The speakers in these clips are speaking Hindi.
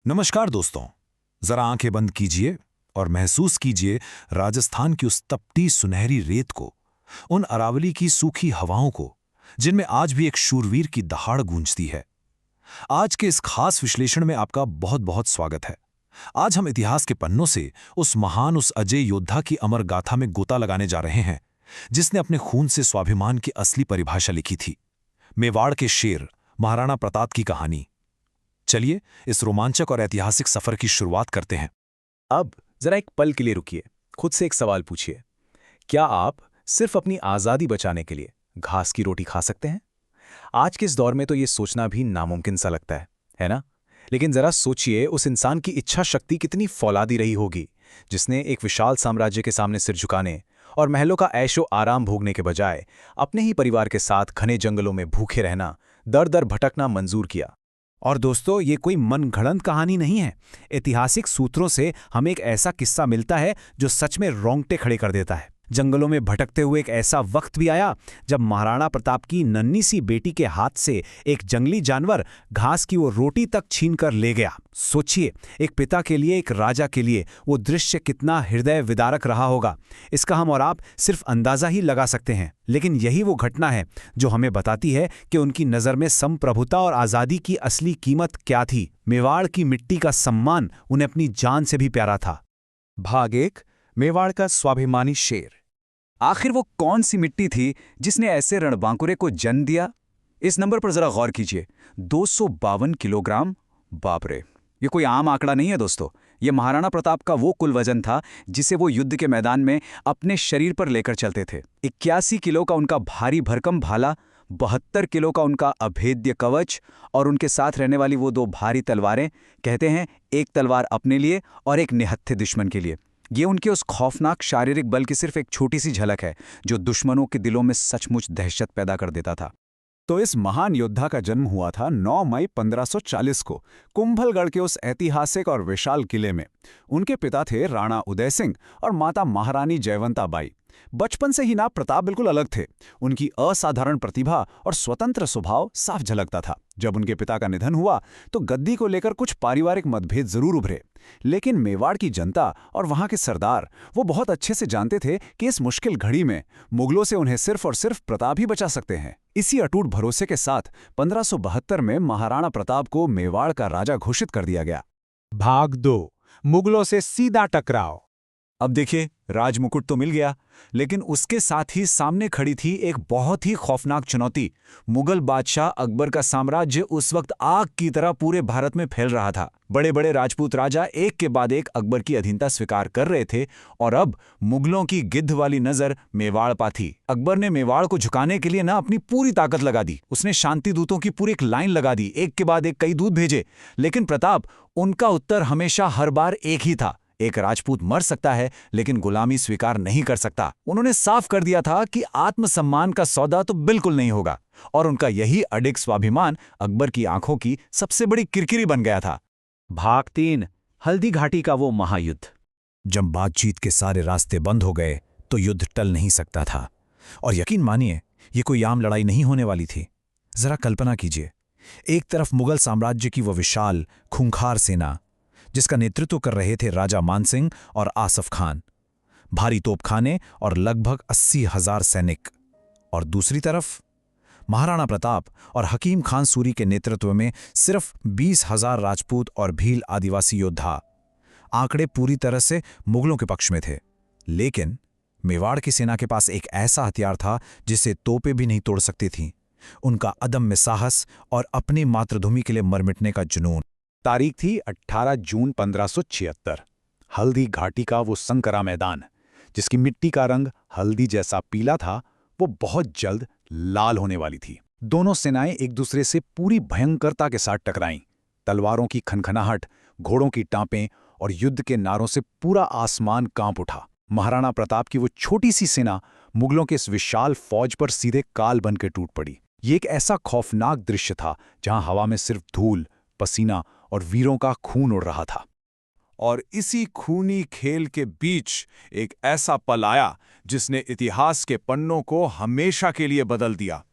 नमस्कार दोस्तों। जरा आंखें बंद कीजिए और महसूस कीजिए राजस्थान की उस तपती सुनहरी रेत को, उन अरावली की सूखी हवाओं को, जिनमें आज भी एक शूरवीर की दहाड़ गूंजती है। आज के इस खास विश्लेषण में आपका बहुत बहुत स्वागत है। आज हम इतिहास के पन्नों से उस अजय योद्धा की अमर गाथा में गोता लगाने जा रहे हैं, जिसने अपने खून से स्वाभिमान की असली परिभाषा लिखी थी। मेवाड़ के शेर महाराणा प्रताप की कहानी। चलिए इस रोमांचक और ऐतिहासिक सफर की शुरुआत करते हैं। अब जरा एक पल के लिए रुकिए, खुद से एक सवाल पूछिए। क्या आप सिर्फ अपनी आज़ादी बचाने के लिए घास की रोटी खा सकते हैं? आज के इस दौर में तो ये सोचना भी नामुमकिन सा लगता है ना? लेकिन जरा सोचिए, उस इंसान की इच्छा शक्ति कितनी फौलादी रही होगी, जिसने एक विशाल साम्राज्य के सामने सिर झुकाने और महलों का ऐशो आराम भोगने के बजाय अपने ही परिवार के साथ घने जंगलों में भूखे रहना, दर दर भटकना मंजूर किया। और दोस्तों, ये कोई मनगढ़ंत कहानी नहीं है। ऐतिहासिक सूत्रों से हमें एक ऐसा किस्सा मिलता है जो सच में रोंगटे खड़े कर देता है। जंगलों में भटकते हुए एक ऐसा वक्त भी आया जब महाराणा प्रताप की नन्ही सी बेटी के हाथ से एक जंगली जानवर घास की वो रोटी तक छीन कर ले गया। सोचिए, एक पिता के लिए, एक राजा के लिए वो दृश्य कितना हृदय विदारक रहा होगा। इसका हम और आप सिर्फ अंदाजा ही लगा सकते हैं। लेकिन यही वो घटना है जो हमें बताती है कि उनकी नज़र में संप्रभुता और आज़ादी की असली कीमत क्या थी। मेवाड़ की मिट्टी का सम्मान उन्हें अपनी जान से भी प्यारा था। भाग 1, मेवाड़ का स्वाभिमानी शेर। आखिर वो कौन सी मिट्टी थी जिसने ऐसे रणबांकुरे को जन्म दिया? इस नंबर पर जरा गौर कीजिए, 252 किलोग्राम। बाप रे, ये कोई आम आंकड़ा नहीं है दोस्तों। ये महाराणा प्रताप का वो कुल वजन था जिसे वो युद्ध के मैदान में अपने शरीर पर लेकर चलते थे। 81 किलो का उनका भारी भरकम भाला, 72 किलो का उनका अभेद्य कवच और उनके साथ रहने वाली वो 2 भारी तलवारें। कहते हैं, एक तलवार अपने लिए और एक निहत्थे दुश्मन के लिए। ये उनके उस खौफनाक शारीरिक बल की सिर्फ एक छोटी सी झलक है जो दुश्मनों के दिलों में सचमुच दहशत पैदा कर देता था। तो इस महान योद्धा का जन्म हुआ था 9 मई 1540 को कुंभलगढ़ के उस ऐतिहासिक और विशाल किले में। उनके पिता थे राणा उदय सिंह और माता महारानी जयवंता बाई। बचपन से ही ना प्रताप बिल्कुल अलग थे। उनकी असाधारण प्रतिभा और स्वतंत्र स्वभाव साफ झलकता था। जब उनके पिता का निधन हुआ तो गद्दी को लेकर कुछ पारिवारिक मतभेद जरूर उभरे, लेकिन मेवाड़ की जनता और वहां के सरदार वो बहुत अच्छे से जानते थे कि इस मुश्किल घड़ी में मुगलों से उन्हें सिर्फ और सिर्फ प्रताप ही बचा सकते हैं। इसी अटूट भरोसे के साथ 1572 में महाराणा प्रताप को मेवाड़ का राजा घोषित कर दिया गया। भाग 2, मुगलों से सीधा टकराव। अब देखिए, राजमुकुट तो मिल गया, लेकिन उसके साथ ही सामने खड़ी थी एक बहुत ही खौफनाक चुनौती। मुगल बादशाह अकबर का साम्राज्य उस वक्त आग की तरह पूरे भारत में फैल रहा था। बड़े बड़े राजपूत राजा एक के बाद एक अकबर की अधीनता स्वीकार कर रहे थे और अब मुगलों की गिद्ध वाली नजर मेवाड़ पर थी। अकबर ने मेवाड़ को झुकाने के लिए ना अपनी पूरी ताकत लगा दी। उसने शांति दूतों की पूरी एक लाइन लगा दी, एक के बाद एक कई दूत भेजे। लेकिन प्रताप, उनका उत्तर हमेशा हर बार एक ही था, एक राजपूत मर सकता है लेकिन गुलामी स्वीकार नहीं कर सकता। उन्होंने साफ कर दिया था कि आत्मसम्मान का सौदा तो बिल्कुल नहीं होगा, और उनका यही अडिग स्वाभिमान अकबर की आंखों की सबसे बड़ी किरकिरी बन गया था। भाग 3, हल्दी घाटी का वो महायुद्ध। जब बातचीत के सारे रास्ते बंद हो गए तो युद्ध टल नहीं सकता था। और यकीन मानिए, ये कोई आम लड़ाई नहीं होने वाली थी। जरा कल्पना कीजिए, एक तरफ मुगल साम्राज्य की वो विशाल खूंखार सेना जिसका नेतृत्व कर रहे थे राजा मानसिंह और आसफ खान, भारी तोपखाने और लगभग 80,000 सैनिक, और दूसरी तरफ महाराणा प्रताप और हकीम खान सूरी के नेतृत्व में सिर्फ 20,000 राजपूत और भील आदिवासी योद्धा। आंकड़े पूरी तरह से मुगलों के पक्ष में थे, लेकिन मेवाड़ की सेना के पास एक ऐसा हथियार था जिसे तोपें भी नहीं तोड़ सकती थीं। उनका अदम्य साहस और अपनी मातृभूमि के लिए मर मिटने का जुनून। तारीख थी 18 जून 1576। हल्दी घाटी का वो संकरा मैदान, जिसकी मिट्टी का रंग हल्दी जैसा पीला था, वो बहुत जल्द लाल होने वाली थी। दोनों सेनाएं एक दूसरे से पूरी भयंकरता के साथ टकराईं। तलवारों की खनखनाहट, घोड़ों की टांपें और युद्ध के नारों से पूरा आसमान कांप उठा। महाराणा प्रताप की वो छोटी सी सेना मुगलों के इस विशाल फौज पर सीधे काल बनकर टूट पड़ी। ये एक ऐसा खौफनाक दृश्य था जहां हवा में सिर्फ धूल, पसीना और वीरों का खून उड़ रहा था। और इसी खूनी खेल के बीच एक ऐसा पल आया जिसने इतिहास के पन्नों को हमेशा के लिए बदल दिया।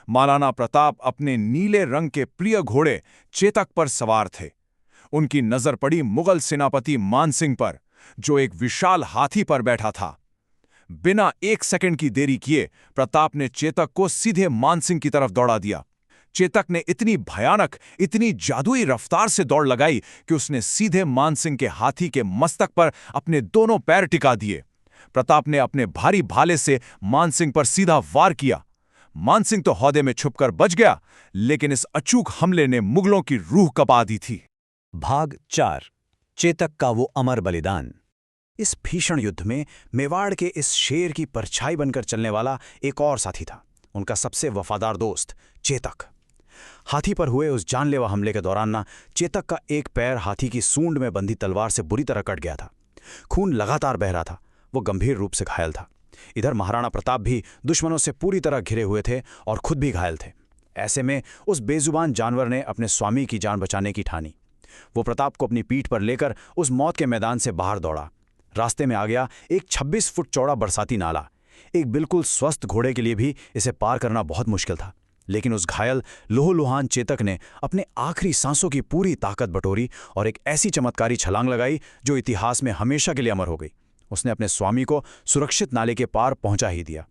महाराणा प्रताप अपने नीले रंग के प्रिय घोड़े चेतक पर सवार थे। उनकी नजर पड़ी मुगल सेनापति मानसिंह पर, जो एक विशाल हाथी पर बैठा था। बिना 1 सेकंड की देरी किए प्रताप ने चेतक को सीधे मानसिंह की तरफ दौड़ा दिया। चेतक ने इतनी भयानक, इतनी जादुई रफ्तार से दौड़ लगाई कि उसने सीधे मानसिंह के हाथी के मस्तक पर अपने दोनों पैर टिका दिए। प्रताप ने अपने भारी भाले से मानसिंह पर सीधा वार किया। मानसिंह तो हौदे में छुपकर बच गया, लेकिन इस अचूक हमले ने मुगलों की रूह कपा दी थी। भाग 4 चेतक का वो अमर बलिदान। इस भीषण युद्ध में मेवाड़ के इस शेर की परछाई बनकर चलने वाला एक और साथी था, उनका सबसे वफादार दोस्त चेतक। हाथी पर हुए उस जानलेवा हमले के दौरान ना चेतक का एक पैर हाथी की सूंड में बंधी तलवार से बुरी तरह कट गया था। खून लगातार बह रहा था, वो गंभीर रूप से घायल था। इधर महाराणा प्रताप भी दुश्मनों से पूरी तरह घिरे हुए थे और खुद भी घायल थे। ऐसे में उस बेजुबान जानवर ने अपने स्वामी की जान बचाने की ठानी। वो प्रताप को अपनी पीठ पर लेकर उस मौत के मैदान से बाहर दौड़ा। रास्ते में आ गया एक 26 फुट चौड़ा बरसाती नाला। एक बिल्कुल स्वस्थ घोड़े के लिए भी इसे पार करना बहुत मुश्किल था, लेकिन उस घायल लोहलुहान चेतक ने अपने आखिरी सांसों की पूरी ताकत बटोरी और एक ऐसी चमत्कारी छलांग लगाई जो इतिहास में हमेशा के लिए अमर हो गई। उसने अपने स्वामी को सुरक्षित नाले के पार पहुंचा ही दिया।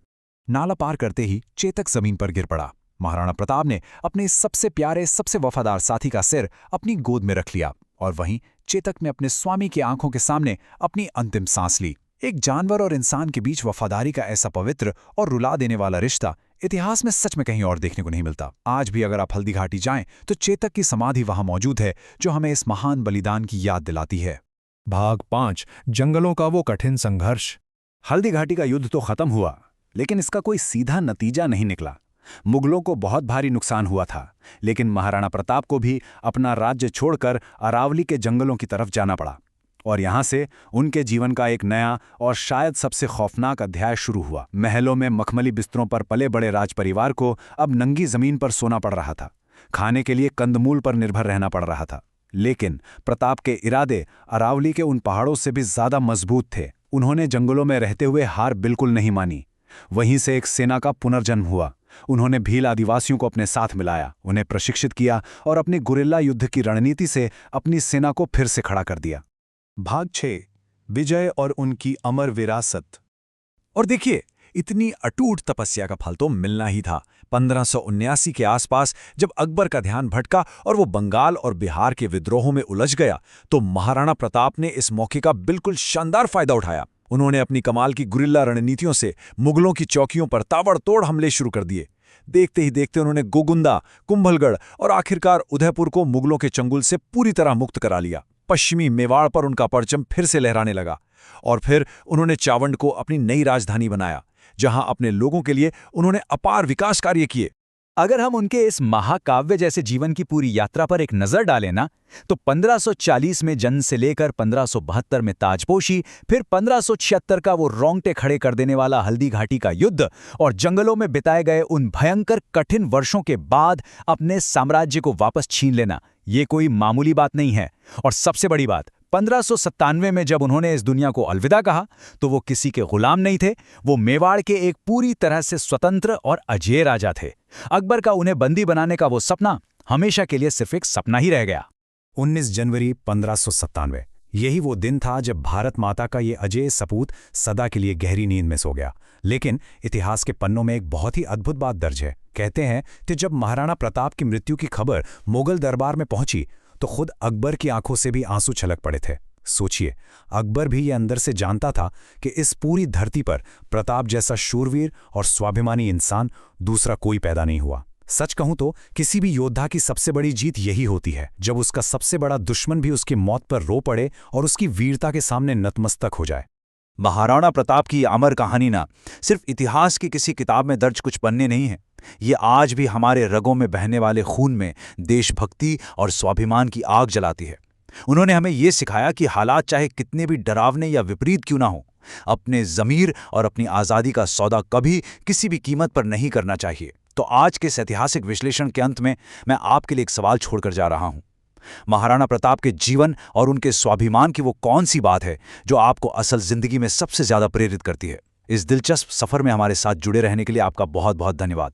नाला पार करते ही चेतक जमीन पर गिर पड़ा। महाराणा प्रताप ने अपने सबसे प्यारे, सबसे वफादार साथी का सिर अपनी गोद में रख लिया और वहीं चेतक ने अपने स्वामी की आंखों के सामने अपनी अंतिम सांस ली। एक जानवर और इंसान के बीच वफादारी का ऐसा पवित्र और रुला देने वाला रिश्ता इतिहास में सच में कहीं और देखने को नहीं मिलता। आज भी अगर आप हल्दी घाटी जाएं तो चेतक की समाधि वहां मौजूद है, जो हमें इस महान बलिदान की याद दिलाती है। भाग 5 जंगलों का वो कठिन संघर्ष। हल्दी घाटी का युद्ध तो खत्म हुआ, लेकिन इसका कोई सीधा नतीजा नहीं निकला। मुगलों को बहुत भारी नुकसान हुआ था, लेकिन महाराणा प्रताप को भी अपना राज्य छोड़कर अरावली के जंगलों की तरफ जाना पड़ा और यहां से उनके जीवन का एक नया और शायद सबसे खौफनाक अध्याय शुरू हुआ। महलों में मखमली बिस्तरों पर पले बड़े राजपरिवार को अब नंगी जमीन पर सोना पड़ रहा था। खाने के लिए कंदमूल पर निर्भर रहना पड़ रहा था। लेकिन प्रताप के इरादे अरावली के उन पहाड़ों से भी ज्यादा मजबूत थे। उन्होंने जंगलों में रहते हुए हार बिल्कुल नहीं मानी। वहीं से एक सेना का पुनर्जन्म हुआ। उन्होंने भील आदिवासियों को अपने साथ मिलाया, उन्हें प्रशिक्षित किया और अपनी गुरिल्ला युद्ध की रणनीति से अपनी सेना को फिर से खड़ा कर दिया। भाग 6 विजय और उनकी अमर विरासत। और देखिए, इतनी अटूट तपस्या का फल तो मिलना ही था। 1579 के आसपास जब अकबर का ध्यान भटका और वो बंगाल और बिहार के विद्रोहों में उलझ गया, तो महाराणा प्रताप ने इस मौके का बिल्कुल शानदार फायदा उठाया। उन्होंने अपनी कमाल की गुरिल्ला रणनीतियों से मुगलों की चौकियों पर ताबड़तोड़ हमले शुरू कर दिए। देखते ही देखते उन्होंने गोगुंदा, कुंभलगढ़ और आखिरकार उदयपुर को मुगलों के चंगुल से पूरी तरह मुक्त करा लिया। पश्चिमी मेवाड़ पर उनका परचम फिर से लहराने लगा और फिर उन्होंने चावंड को अपनी नई राजधानी बनाया, जहां अपने लोगों के लिए उन्होंने अपार विकास कार्य किए। अगर हम उनके इस महाकाव्य जैसे जीवन की पूरी यात्रा पर एक नजर डालें ना, तो 1540 में जन्म से लेकर 1572 में ताजपोशी, फिर 1576 का वो रोंगटे खड़े कर देने वाला हल्दी घाटी का युद्ध और जंगलों में बिताए गए उन भयंकर कठिन वर्षों के बाद अपने साम्राज्य को वापस छीन लेना, ये कोई मामूली बात नहीं है। और सबसे बड़ी बात, 1597 में जब उन्होंने इस दुनिया को अलविदा कहा, तो वो किसी के गुलाम नहीं थे। वो मेवाड़ के एक पूरी तरह से स्वतंत्र और अजेय राजा थे। अकबर का उन्हें बंदी बनाने का वो सपना हमेशा के लिए सिर्फ एक सपना ही रह गया। 19 जनवरी 1597, यही वो दिन था जब भारत माता का ये अजेय सपूत सदा के लिए गहरी नींद में सो गया। लेकिन इतिहास के पन्नों में एक बहुत ही अद्भुत बात दर्ज है। कहते हैं कि जब महाराणा प्रताप की मृत्यु की खबर मुगल दरबार में पहुंची, तो खुद अकबर की आंखों से भी आंसू छलक पड़े थे। सोचिए, अकबर भी ये अंदर से जानता था कि इस पूरी धरती पर प्रताप जैसा शूरवीर और स्वाभिमानी इंसान दूसरा कोई पैदा नहीं हुआ। सच कहूं तो किसी भी योद्धा की सबसे बड़ी जीत यही होती है, जब उसका सबसे बड़ा दुश्मन भी उसकी मौत पर रो पड़े और उसकी वीरता के सामने नतमस्तक हो जाए। महाराणा प्रताप की अमर कहानी ना सिर्फ इतिहास की किसी किताब में दर्ज कुछ पन्ने नहीं है, ये आज भी हमारे रगों में बहने वाले खून में देशभक्ति और स्वाभिमान की आग जलाती है। उन्होंने हमें ये सिखाया कि हालात चाहे कितने भी डरावने या विपरीत क्यों ना हो, अपने ज़मीर और अपनी आज़ादी का सौदा कभी किसी भी कीमत पर नहीं करना चाहिए। तो आज के इस ऐतिहासिक विश्लेषण के अंत में मैं आपके लिए एक सवाल छोड़कर जा रहा हूं। महाराणा प्रताप के जीवन और उनके स्वाभिमान की वो कौन सी बात है जो आपको असल जिंदगी में सबसे ज्यादा प्रेरित करती है? इस दिलचस्प सफर में हमारे साथ जुड़े रहने के लिए आपका बहुत बहुत धन्यवाद।